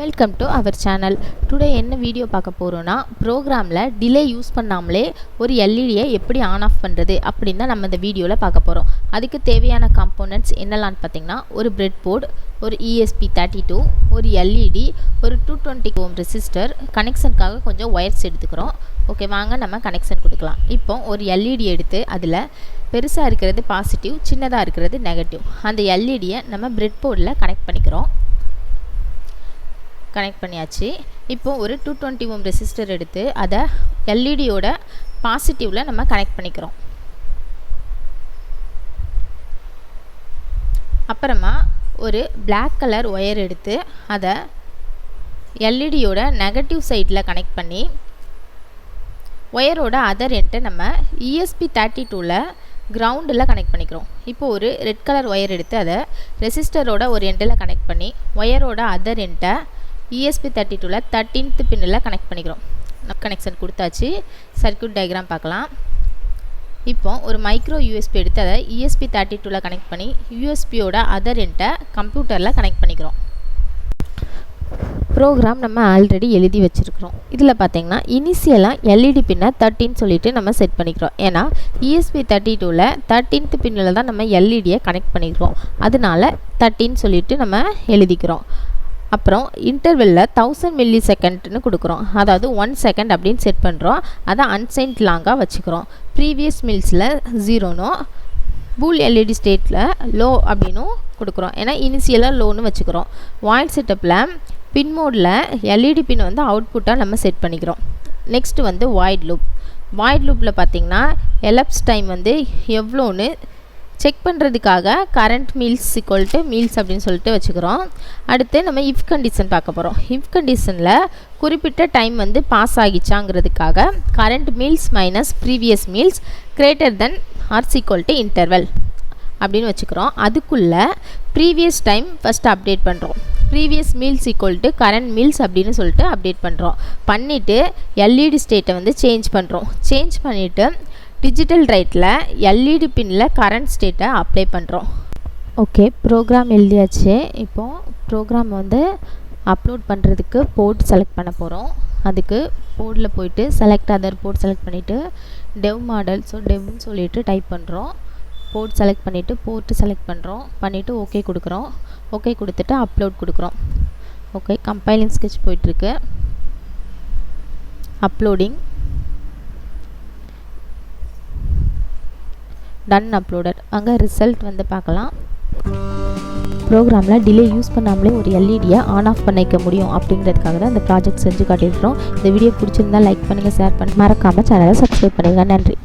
Welcome to our channel. Today என்ன video பார்க்க போகிறோன்னா, ப்ரோக்ராமில் டிலே யூஸ் பண்ணாமலே ஒரு எல்இடியை எப்படி ஆன் ஆஃப் பண்ணுறது அப்படின்னு தான் நம்ம இந்த வீடியோவில் பார்க்க போகிறோம். அதுக்கு தேவையான காம்போனன்ட்ஸ் என்னெல்லான்னு பார்த்தீங்கன்னா, ஒரு பிரெட் போர்டு, ஒரு ESP32, ஒரு எல்இடி, ஒரு 220 ஓம் ரெசிஸ்டர், கனெக்ஷனுக்காக கொஞ்சம் ஒயர்ஸ் எடுத்துக்கிறோம். ஓகே, வாங்க நம்ம கனெக்ஷன் கொடுக்கலாம். இப்போ ஒரு எல்இடி எடுத்து அதில் பெருசாக இருக்கிறது பாசிட்டிவ், சின்னதாக இருக்கிறது நெகட்டிவ். அந்த எல்இடியை நம்ம பிரெட் போர்டில் கனெக்ட் பண்ணிக்கிறோம். கனெக்ட் பண்ணியாச்சு. இப்போ ஒரு 220 ஓம் ரெசிஸ்டர் எடுத்து அதை எல்இடியோட பாசிட்டிவில் நம்ம கனெக்ட் பண்ணிக்கிறோம். அப்புறமா ஒரு பிளாக் கலர் ஒயர் எடுத்து அதை எல்இடியோட நெகட்டிவ் சைடில் கனெக்ட் பண்ணி ஒயரோட அதர் எண்டை நம்ம ESP32ல் கிரவுண்டில் கனெக்ட் பண்ணிக்கிறோம். இப்போ ஒரு ரெட் கலர் ஒயர் எடுத்து அதை ரெசிஸ்டரோட ஒரு எண்டில் கனெக்ட் பண்ணி ஒயரோட அதர் எண்டை ESP32ல் 13th பின்னில் கனெக்ட் பண்ணிக்கிறோம். கனெக்ஷன் கொடுத்தாச்சு. சர்க்யூட் டயக்ராம் பார்க்கலாம். இப்போ ஒரு மைக்ரோ USB எடுத்து அதை ESP32ல் கனெக்ட் பண்ணி USBயோட அதர் எண்டை கம்ப்யூட்டரில் கனெக்ட் பண்ணிக்கிறோம். ப்ரோக்ராம் நம்ம ஆல்ரெடி எழுதி வச்சுருக்கிறோம். இதில் பார்த்தீங்கன்னா இனிஷியலாக எல்இடி பின்னை 13 சொல்லிட்டு நம்ம செட் பண்ணிக்கிறோம். ஏன்னா ESP32ல் 13th பின்னில் தான் நம்ம எல்இடியை கனெக்ட் பண்ணிக்கிறோம். அதனால 13 சொல்லிட்டு நம்ம எழுதிக்கிறோம். அப்புறம் இன்டர்வெல்லில் 1000 மில்லி செகண்ட்னு கொடுக்குறோம். அதாவது 1 செகண்ட் அப்படின்னு செட் பண்ணுறோம். அதை அன்சைன்ட் லாங்காக வச்சுக்கிறோம். ப்ரீவியஸ் மில்ஸில் 0னும் பூல் எல்இடி ஸ்டேட்டில் லோ அப்படின்னும் கொடுக்குறோம். ஏன்னா இனிஷியலாக லோன்னு வச்சுக்கிறோம். வாய்ட் செட்டப்பில் பின் மோடில் எல்இடி பின் வந்து அவுட்புட்டாக நம்ம செட் பண்ணிக்கிறோம். நெக்ஸ்ட்டு வந்து வாய்ட் லூப். வாய்ட் லூப்பில் பார்த்திங்கன்னா எலப்ஸ் டைம் வந்து எவ்வளோன்னு செக் பண்ணுறதுக்காக கரண்ட் மீல்ஸ் மீல்ஸ் அப்படின்னு சொல்லிட்டு வச்சுக்கிறோம். அடுத்து நம்ம இஃப் கண்டிஷன் பார்க்க போகிறோம். இஃப் கண்டிஷனில் குறிப்பிட்ட டைம் வந்து பாஸ் ஆகிச்சாங்கிறதுக்காக current millis minus previous millis greater than or interval அப்படின்னு வச்சுக்கிறோம். அதுக்குள்ளே ப்ரீவியஸ் டைம் ஃபஸ்ட்டு அப்டேட் பண்ணுறோம். ப்ரீவியஸ் மீல்ஸ் கரண்ட் மீல்ஸ் அப்படின்னு சொல்லிட்டு அப்டேட் பண்ணுறோம். பண்ணிவிட்டு எல்இடி ஸ்டேட்டை வந்து சேஞ்ச் பண்ணுறோம். சேஞ்ச் பண்ணிவிட்டு டிஜிட்டல் ரைட்டில் எல்இடி பின்னில் கரண்ட் ஸ்டேட்டை அப்ளை பண்ணுறோம். ஓகே, ப்ரோக்ராம் எழுதியாச்சு. இப்போது ப்ரோக்ராம் வந்து அப்லோட் பண்ணுறதுக்கு போர்ட் செலக்ட் பண்ண போகிறோம். அதுக்கு போர்டில் போயிட்டு செலக்ட் அதர் போர்ட் செலக்ட் பண்ணிவிட்டு டெவ் மாடல் டெவ்னு சொல்லிட்டு டைப் பண்ணுறோம். போர்ட் செலக்ட் பண்ணிவிட்டு போர்ட்டு செலக்ட் பண்ணுறோம். பண்ணிவிட்டு ஓகே கொடுக்குறோம். ஓகே கொடுத்துட்டு அப்லோட் கொடுக்குறோம். ஓகே, கம்பைலிங் ஸ்கெட்ச் போயிட்டுருக்கு. Uploading done uploaded. அங்கே ரிசல்ட் வந்து பார்க்கலாம். ப்ரோக்ராமில் டிலே யூஸ் பண்ணாமலே ஒரு எல்இடியை ஆன் ஆஃப் பண்ணிக்க முடியும் அப்படிங்கிறதுக்காக தான் இந்த ப்ராஜெக்ட் செஞ்சு காட்டியிருக்கிறோம். இந்த வீடியோ பிடிச்சிருந்தால் லைக் பண்ணுங்கள், ஷேர் பண்ணுங்கள், மறக்காமல் சேனலை சப்ஸ்கிரைப் பண்ணுங்கள். நன்றி.